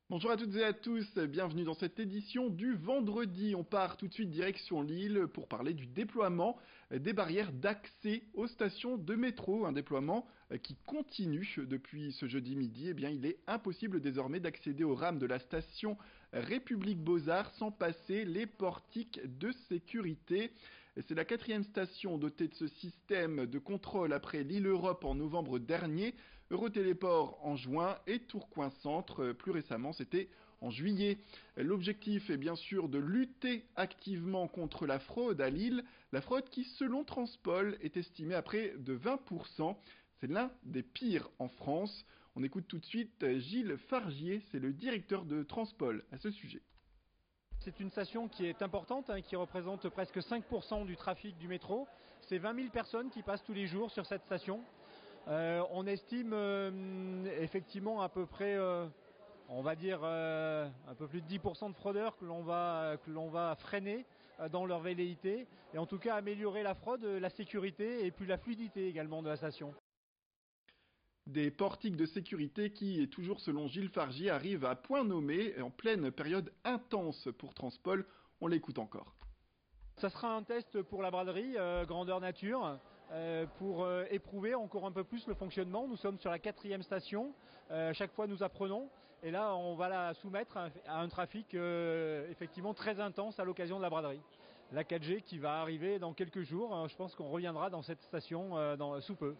Bonjour à toutes et à tous, bienvenue dans cette édition du vendredi. On part tout de suite direction Lille pour parler du déploiement des barrières d'accès aux stations de métro. Un déploiement qui continue depuis ce jeudi midi. Eh bien, il est impossible désormais d'accéder aux rames de la station République Beaux-Arts sans passer les portiques de sécurité. C'est la quatrième station dotée de ce système de contrôle après Lille Europe en novembre dernier, Eurotéléport en juin et Tourcoing Centre plus récemment, c'était en juillet. L'objectif est bien sûr de lutter activement contre la fraude à Lille, la fraude qui selon Transpol est estimée à près de 20%. C'est l'un des pires en France. On écoute tout de suite Gilles Fargier, c'est le directeur de Transpol à ce sujet. C'est une station qui est importante, qui représente presque 5% du trafic du métro. C'est 20 000 personnes qui passent tous les jours sur cette station. On estime effectivement à peu près, on va dire un peu plus de 10% de fraudeurs que l'on va freiner dans leur velléité. Et en tout cas améliorer la fraude, la sécurité et puis la fluidité également de la station. Des portiques de sécurité qui, toujours selon Gilles Fargier, arrivent à point nommé en pleine période intense pour Transpol. On l'écoute encore. Ça sera un test pour la braderie, grandeur nature, pour éprouver encore un peu plus le fonctionnement. Nous sommes sur la quatrième station, chaque fois nous apprenons, et là on va la soumettre à un trafic effectivement très intense à l'occasion de la braderie. La 4G qui va arriver dans quelques jours, je pense qu'on reviendra dans cette station sous peu.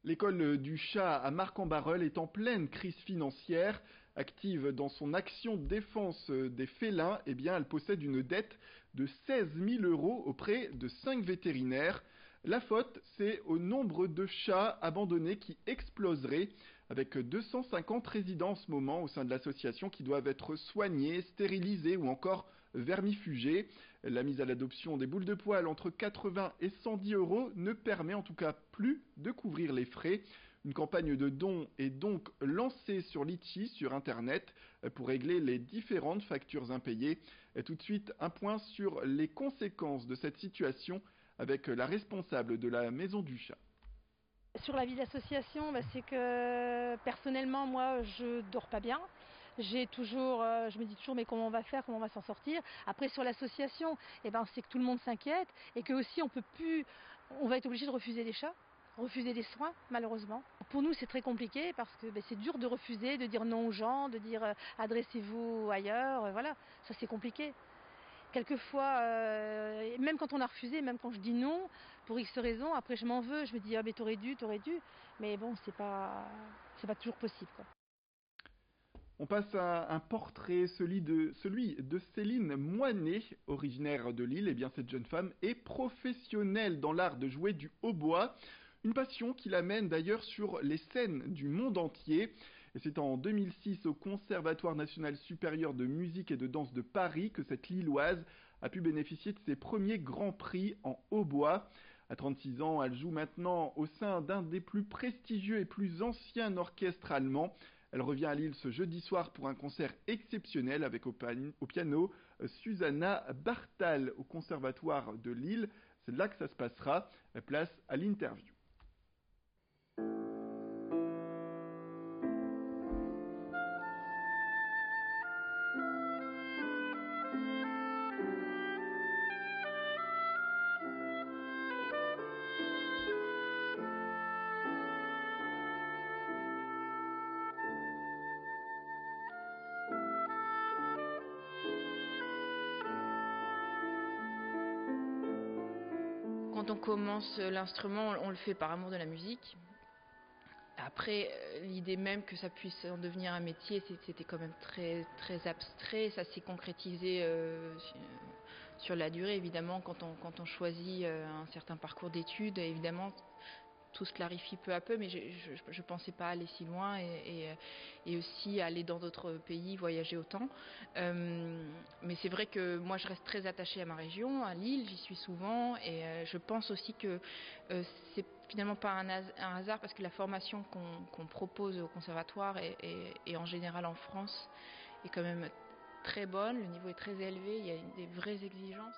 L'école du chat à Marc-en-Barœul est en pleine crise financière. Active dans son action de défense des félins, eh bien, elle possède une dette de 16 000 € auprès de 5 vétérinaires. La faute, c'est au nombre de chats abandonnés qui exploserait, avec 250 résidents en ce moment au sein de l'association qui doivent être soignés, stérilisés ou encore vermifugés. La mise à l'adoption des boules de poil entre 80 et 110 € ne permet en tout cas plus de couvrir les frais. Une campagne de dons est donc lancée sur Litchi, sur Internet, pour régler les différentes factures impayées. Et tout de suite, un point sur les conséquences de cette situation avec la responsable de la Maison du Chat. Sur la vie d'association, c'est que personnellement, moi, je dors pas bien. Je me dis toujours, mais comment on va faire, comment on va s'en sortir. Après, sur l'association, c'est que tout le monde s'inquiète et que aussi on va être obligé de refuser des chats, refuser des soins, malheureusement. Pour nous, c'est très compliqué parce que c'est dur de refuser, de dire non aux gens, de dire adressez-vous ailleurs. Voilà, ça c'est compliqué. Quelquefois, même quand on a refusé, même quand je dis non, pour X raisons, après je m'en veux, je me dis ah mais t'aurais dû. Mais bon, c'est pas toujours possible, quoi. On passe à un portrait, celui de Céline Moinet, originaire de Lille. Eh bien, cette jeune femme est professionnelle dans l'art de jouer du hautbois. Une passion qui l'amène d'ailleurs sur les scènes du monde entier. Et c'est en 2006 au Conservatoire national supérieur de musique et de danse de Paris que cette Lilloise a pu bénéficier de ses premiers grands prix en hautbois. À 36 ans, elle joue maintenant au sein d'un des plus prestigieux et plus anciens orchestres allemands. Elle revient à Lille ce jeudi soir pour un concert exceptionnel avec au piano Susanna Bartal au Conservatoire de Lille. C'est là que ça se passera. Place à l'interview. Quand on commence l'instrument, on le fait par amour de la musique. Après, l'idée même que ça puisse en devenir un métier, c'était quand même très, très abstrait. Ça s'est concrétisé sur la durée, évidemment, quand on choisit un certain parcours d'études. Évidemment, tout se clarifie peu à peu, mais je pensais pas aller si loin et aussi aller dans d'autres pays, voyager autant. Mais c'est vrai que moi je reste très attachée à ma région, à Lille, j'y suis souvent et je pense aussi que c'est finalement pas un hasard parce que la formation qu'on propose au conservatoire et en général en France est quand même très bonne, le niveau est très élevé, il y a des vraies exigences.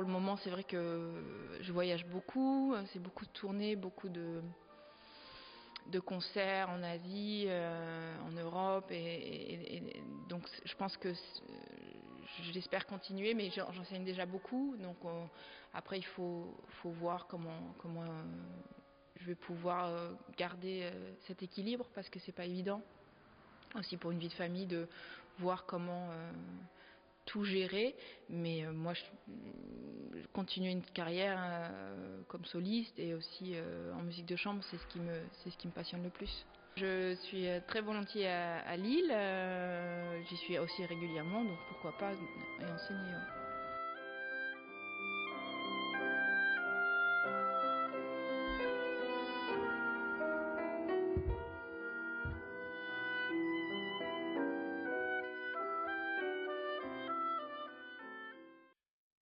pour le moment, c'est vrai que je voyage beaucoup, c'est beaucoup de tournées, beaucoup de concerts en Asie, en Europe, et donc je pense que j'espère continuer, mais j'enseigne déjà beaucoup, donc après il faut voir comment je vais pouvoir garder cet équilibre, parce que c'est pas évident aussi pour une vie de famille de voir comment tout gérer, mais moi je continue une carrière comme soliste et aussi en musique de chambre, c'est ce qui me passionne le plus. Je suis très volontiers à Lille, j'y suis aussi régulièrement, donc pourquoi pas y enseigner. Ouais.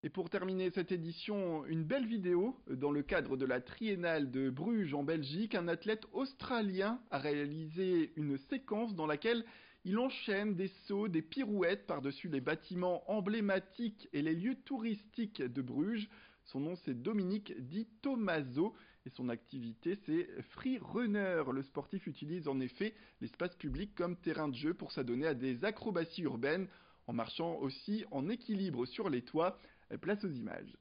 Et pour terminer cette édition, une belle vidéo. Dans le cadre de la Triennale de Bruges en Belgique, un athlète australien a réalisé une séquence dans laquelle il enchaîne des sauts, des pirouettes par-dessus les bâtiments emblématiques et les lieux touristiques de Bruges. Son nom c'est Dominique Di Tommaso et son activité c'est Free Runner. Le sportif utilise en effet l'espace public comme terrain de jeu pour s'adonner à des acrobaties urbaines en marchant aussi en équilibre sur les toits. Place aux images.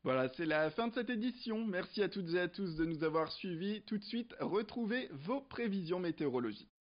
Voilà, c'est la fin de cette édition. Merci à toutes et à tous de nous avoir suivis. Tout de suite, retrouvez vos prévisions météorologiques.